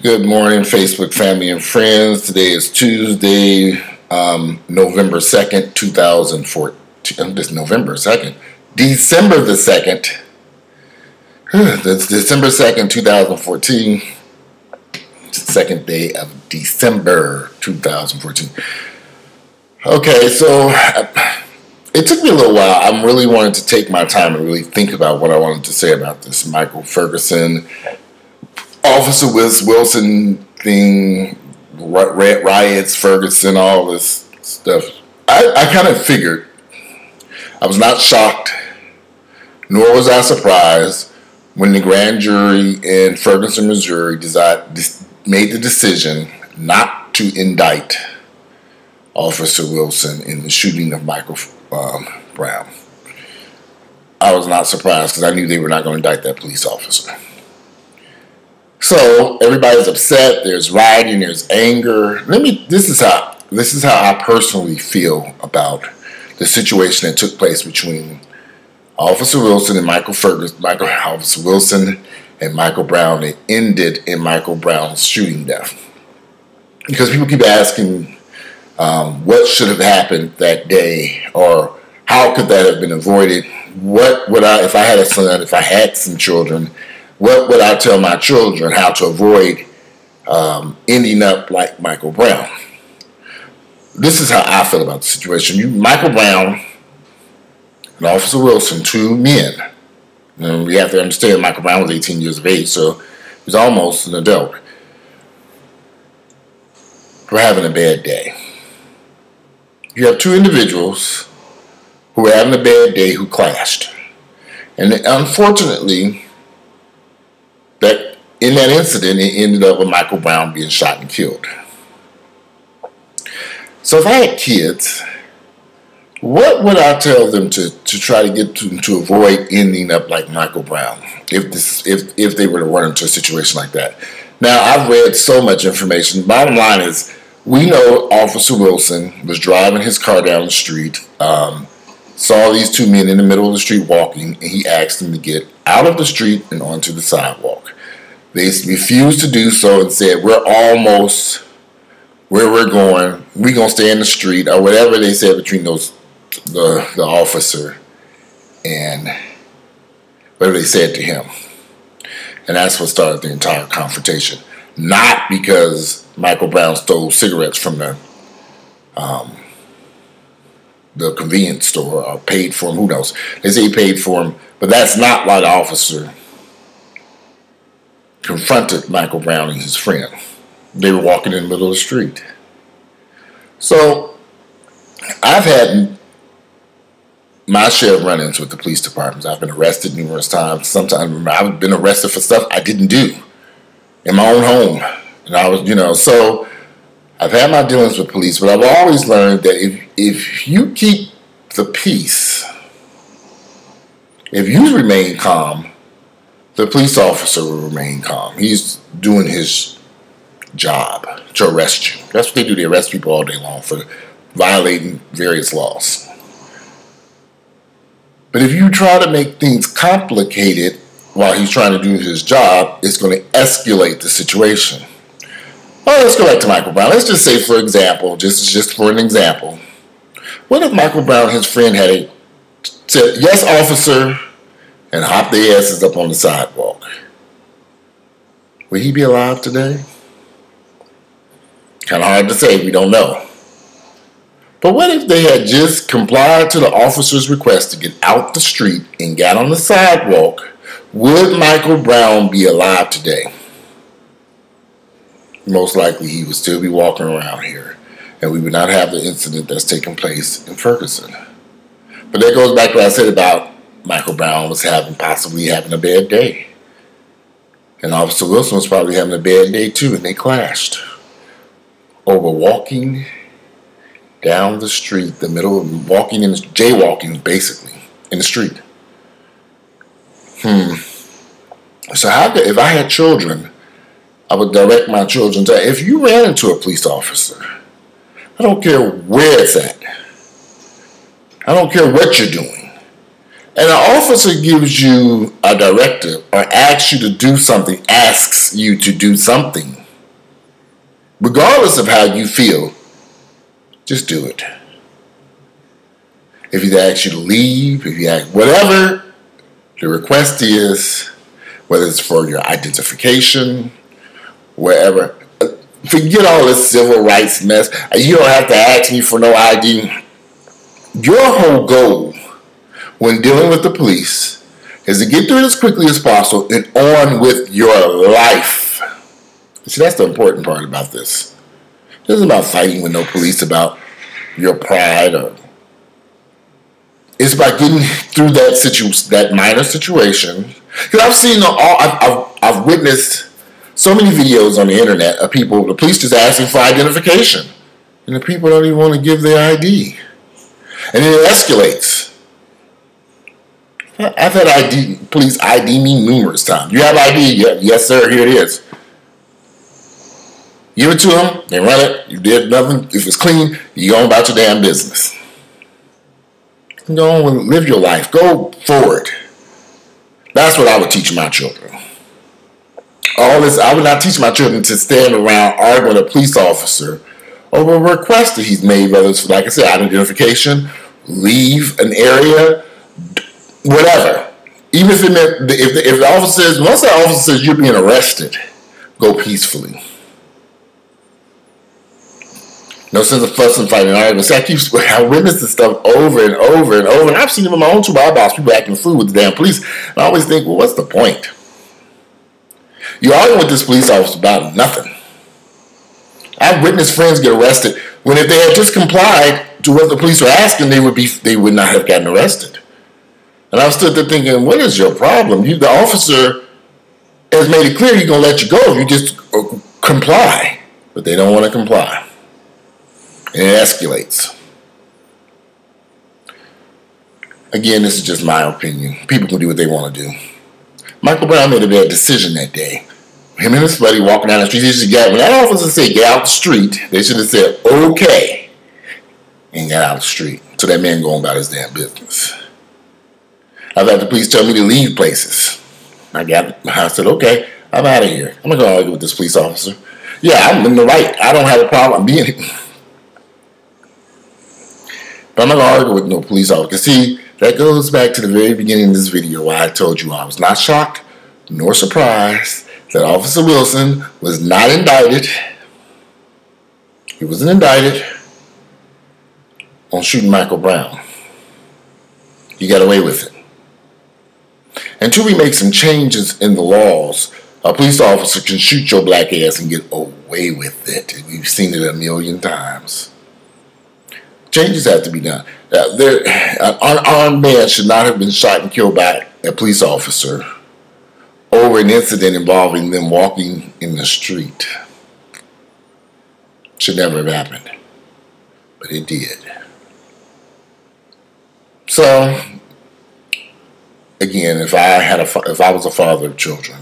Good morning, Facebook family and friends. Today is Tuesday, November 2nd, 2014. This November 2nd. December the 2nd. That's December 2nd, 2014. Second day of December 2014. Okay, so it took me a little while. I really wanted to take my time and really think about what I wanted to say about this Michael Ferguson, Officer Wilson thing, riots, Ferguson, all this stuff. I kind of figured. I was not shocked, nor was I surprised when the grand jury in Ferguson, Missouri made the decision not to indict Officer Wilson in the shooting of Michael Brown. I was not surprised because I knew they were not going to indict that police officer. So everybody's upset. There's rioting. There's anger. This is how I personally feel about the situation that took place between Officer Wilson and Officer Wilson and Michael Brown. It ended in Michael Brown's shooting death. Because people keep asking, what should have happened that day, or how could that have been avoided? What would I, if I had a son, if I had some children, what would I tell my children how to avoid ending up like Michael Brown? This is how I feel about the situation. Michael Brown and Officer Wilson, two men. And we have to understand Michael Brown was 18 years of age, so he was almost an adult. We're having a bad day. You have two individuals who were having a bad day who clashed. And unfortunately, that in that incident, it ended up with Michael Brown being shot and killed. So if I had kids, what would I tell them to try to get to avoid ending up like Michael Brown if they were to run into a situation like that? Now, I've read so much information. Bottom line is, we know Officer Wilson was driving his car down the street, saw these two men in the middle of the street walking, and he asked them to get out of the street and onto the sidewalk. They refused to do so and said, we're almost where we're going. We're going to stay in the street, or whatever they said between the officer and whatever they said to him. And that's what started the entire confrontation. Not because Michael Brown stole cigarettes from the convenience store or paid for them. Who knows? They say he paid for them, but that's not why the officer confronted Michael Brown and his friend. They were walking in the middle of the street. So I've had my share of run-ins with the police departments. I've been arrested numerous times. Sometimes I've been arrested for stuff I didn't do in my own home. And I was, so I've had my dealings with police, but I've always learned that if you keep the peace, if you remain calm, the police officer will remain calm. He's doing his job to arrest you. That's what they do. They arrest people all day long for violating various laws. But if you try to make things complicated while he's trying to do his job, it's going to escalate the situation. Well, let's go back to Michael Brown. Let's just say, for example, just for an example, what if Michael Brown and his friend had said, yes, officer, and hopped their asses up on the sidewalk? Would he be alive today? Kind of hard to say. We don't know. But what if they had just complied to the officer's request to get out the street and got on the sidewalk? Would Michael Brown be alive today? Most likely he would still be walking around here, and we would not have the incident that's taking place in Ferguson. But that goes back to what I said about Michael Brown was possibly having a bad day. And Officer Wilson was probably having a bad day too, and they clashed over walking down the street, jaywalking basically, in the street. So if I had children, I would direct my children to, if you ran into a police officer, I don't care where it's at. I don't care what you're doing. And an officer gives you a directive or asks you to do something, regardless of how you feel, just do it. If he asks you to leave, if he asks whatever the request is, whether it's for your identification, wherever, forget all this civil rights mess. You don't have to ask me for no ID. Your whole goal when dealing with the police is to get through it as quickly as possible and on with your life. See, that's the important part about this. It isn't about fighting with no police about your pride, or it's about getting through that minor situation. Because I've seen I've witnessed so many videos on the internet of people, the police just asking for identification, and the people don't even want to give their ID, and then it escalates. I've had police ID me numerous times. You have ID? Yes, sir. Here it is. Give it to them. They run it. You did nothing. If it's clean, you go on about your damn business. Go on and live your life. Go forward. That's what I would teach my children. All this, I would not teach my children to stand around arguing with a police officer over a request that he's made, whether it's, like I said, identification, leave an area, whatever. Even if if the officer says, once the officer says you're being arrested, go peacefully. No sense of fussing, fighting, arguments. I witnessed this stuff over and over and over, and I've seen it with my own two eyeballs, people acting a fool with the damn police. And I always think, well, what's the point? You're arguing with this police officer about nothing. I've witnessed friends get arrested when if they had just complied to what the police were asking, they would not have gotten arrested. And I stood there thinking, what is your problem? The officer has made it clear he's going to let you go if you just comply. But they don't want to comply. And it escalates. Again, this is just my opinion. People can do what they want to do. Michael Brown made a bad decision that day. Him and his buddy walking down the street, when that officer said, get out the street, they should have said, okay, and got out the street. So that man going about his damn business. I've had the police tell me to leave places. I said, okay, I'm out of here. I'm not going to argue with this police officer. Yeah, I'm in the right. I don't have a problem being here. But I'm not going to argue with no police officer. Because see, that goes back to the very beginning of this video where I told you I was not shocked nor surprised that Officer Wilson was not indicted. He wasn't indicted on shooting Michael Brown. He got away with it. Until we make some changes in the laws, a police officer can shoot your black ass and get away with it. We've seen it a million times. Changes have to be done. An unarmed man should not have been shot and killed by a police officer over an incident involving them walking in the street. Should never have happened. But it did. So, again, if I was a father of children,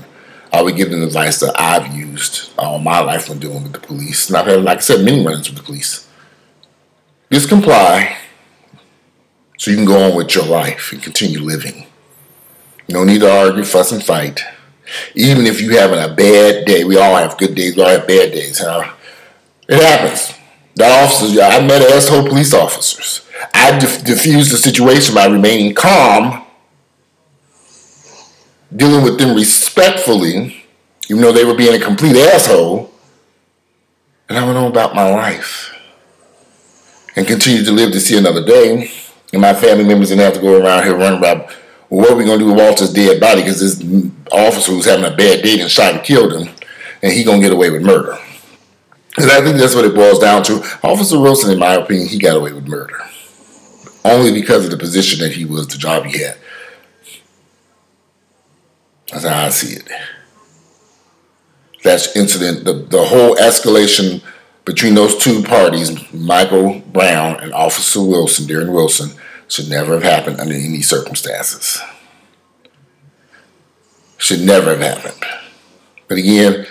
I would give them advice that I've used all my life when dealing with the police. And I've had, like I said, many run-ins with the police. Just comply so you can go on with your life and continue living. No need to argue, fuss, and fight. Even if you're having a bad day. We all have good days. We all have bad days. Huh? It happens. That officers, I met asshole police officers. I diffused the situation by remaining calm, dealing with them respectfully, even though they were being a complete asshole, and I went on about my life and continued to live to see another day. And my family members didn't have to go around here running about, well, what are we going to do with Walter's dead body? Because this officer who's having a bad day and shot and killed him, and he going to get away with murder. And I think that's what it boils down to. Officer Wilson, in my opinion, he got away with murder. Only because of the position that he was, the job he had. That's how I see it. That incident, the whole escalation between those two parties, Michael Brown and Officer Wilson, Darren Wilson, should never have happened under any circumstances. Should never have happened. But again,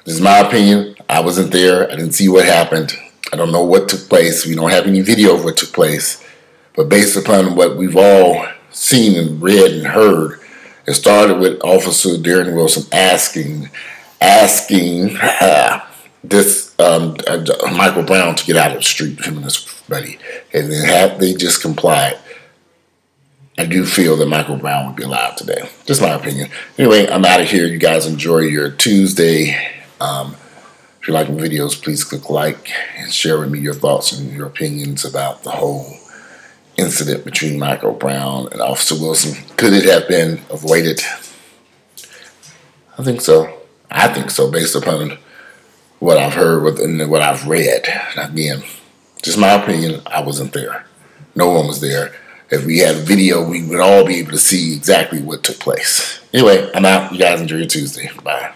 this is my opinion. I wasn't there. I didn't see what happened. I don't know what took place. We don't have any video of what took place. But based upon what we've all seen and read and heard, it started with Officer Darren Wilson asking this Michael Brown to get out of the street, him and his buddy. And then had they just complied, I do feel that Michael Brown would be alive today. Just my opinion. Anyway, I'm out of here. You guys enjoy your Tuesday. If you like my videos, please click like and share with me your thoughts and your opinions about the whole incident between Michael Brown and Officer Wilson. Could it have been avoided? I think so. I think so, based upon what I've heard and what I've read. Again, just my opinion. I wasn't there. No one was there. If we had a video, we would all be able to see exactly what took place. Anyway, I'm out. You guys enjoy your Tuesday. Bye.